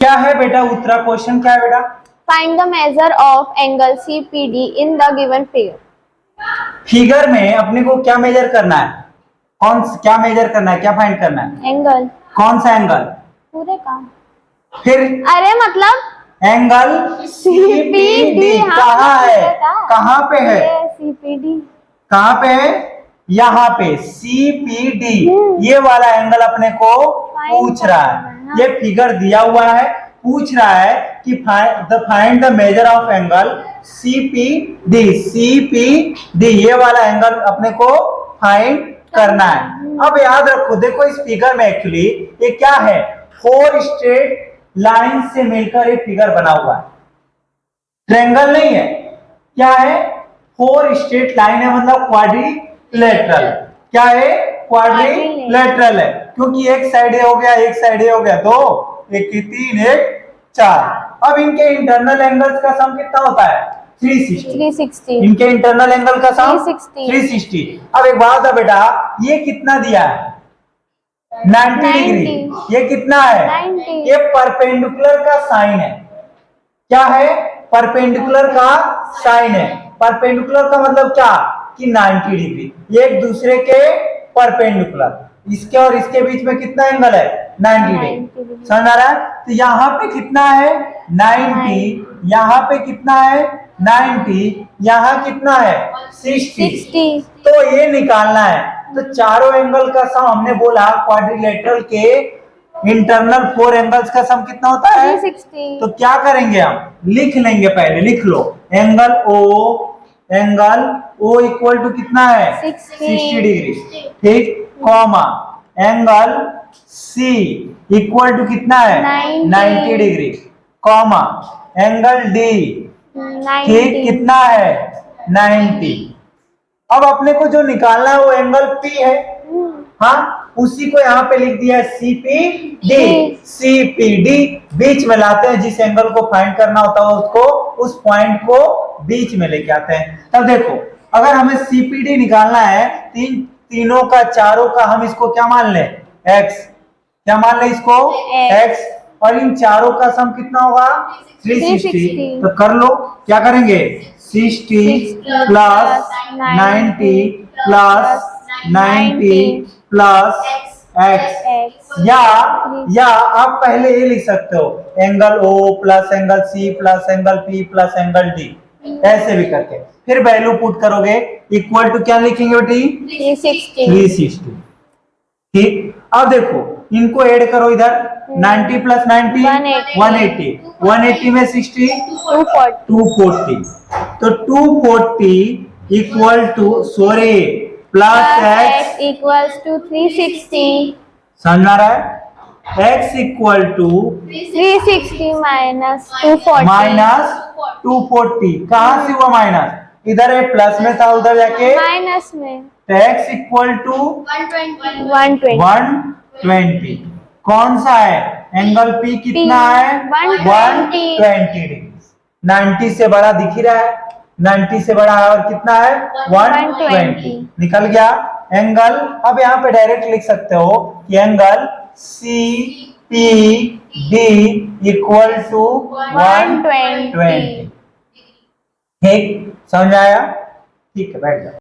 क्या है बेटा उत्तरा? क्वेश्चन क्या है बेटा? Find the measure of angle CPD in the given figure. Figure में अपने को क्या मेजर करना है? क्या मेजर करना है, क्या फाइंड करना है? एंगल। कौन सा एंगल? पूरे का। फिर अरे मतलब एंगल CPD कहाँ है? कहाँ पे है? CPD कहाँ पे है? यहाँ पे CPD ये वाला एंगल अपने को पूछ रहा है। ये फिगर दिया हुआ है, पूछ रहा है कि find the measure of angle CPD। CPD ये वाला एंगल अपने को फाइंड करना है। अब याद रखो, देखो इस फिगर में एक्चुअली ये क्या है, 4 स्ट्रेट लाइन से मिलकर एक फिगर बना हुआ है। ट्रायंगल नहीं है, क्या है? 4 स्ट्रेट लाइन है, मतलब क्वाड्रिलेटरल। क्या है? क्वाड्रिलेटरल है, क्योंकि एक साइड ए हो गया, एक साइड ए हो गया, 2 एक 3 एक 4। अब इनके इंटरनल एंगल्स का सम कितना होता है? 360। इनके इंटरनल एंगल का सम 360। अब एक बात है बेटा, ये कितना दिया है? 90 डिग्री। ये कितना है? 90। ये परपेंडिकुलर का साइन है। क्या है? परपेंडिकुलर का साइन है। परपेंडिकुलर का मतलब क्या कि 90 डिग्री, ये एक दूसरे के परपेंडिकुलर। इसके और इसके बीच में कितना एंगल है? 90 डिग्री। समझ आ रहा है? तो यहाँ पे कितना है? 90। यहाँ पे कितना है? 90। यहाँ कितना है? 60। तो ये निकालना है। तो चारों एंगल का सम हमने बोला क्वाड्रिलेटरल के इंटरनल 4 एंगल्स का सम कितना होता है? 360। तो क्या करेंगे हम? लिख लेंगे, पहले लिख लो। एंगल O इक्वल टू कितना है? 60 डिग्री। ठीक, comma angle C equal to कितना है? 90 डिग्री, कॉमा एंगल D ठीक कितना है? 90। अब अपने को जो निकालना है वो एंगल P है। हाँ, उसी को यहाँ पे लिख दिया CPD। CPD बीच में लाते हैं, जिस एंगल को फाइंड करना होता है उसको, उस पॉइंट को बीच में लेके आते हैं। तब देखो, अगर हमें CPD निकालना है, तीनों का, चारों का, हम इसको क्या मान ले? X। क्या मान ले इसको? X। और इन चारों का सम कितना होगा? 360। तो कर लो, क्या करेंगे? 60 प्लस 90 प्लस 90 प्लस x, या आप पहले ये लिख सकते हो, angle O plus angle C plus angle P plus angle D, ऐसे भी करके फिर वैल्यू पुट करोगे, इक्वल टू क्या लिखेंगे बेटी? 360। ठीक, अब देखो इनको ऐड करो इधर, 90 प्लस 90 180, 180 में 60 240। तो 240 equal to, sorry, plus x equals to 360। समझ आ रहा है? x equal to 360 minus 240। Minus 240। कहां से हुआ माइनस? इधर है, प्लस में था, उधर जाके माइनस में। तो x इक्वल टू 120। कौन सा है? एंगल P कितना है? 120 डिग्री। 90 से बड़ा दिख ही रहा है, 90 से बड़ा है, और कितना है? 120। निकल गया एंगल। अब यहाँ पे डायरेक्ट लिख सकते हो कि एंगल CPD इक्वल टू 120। ठीक, समझ आया? ठीक है, बैठ जाओ।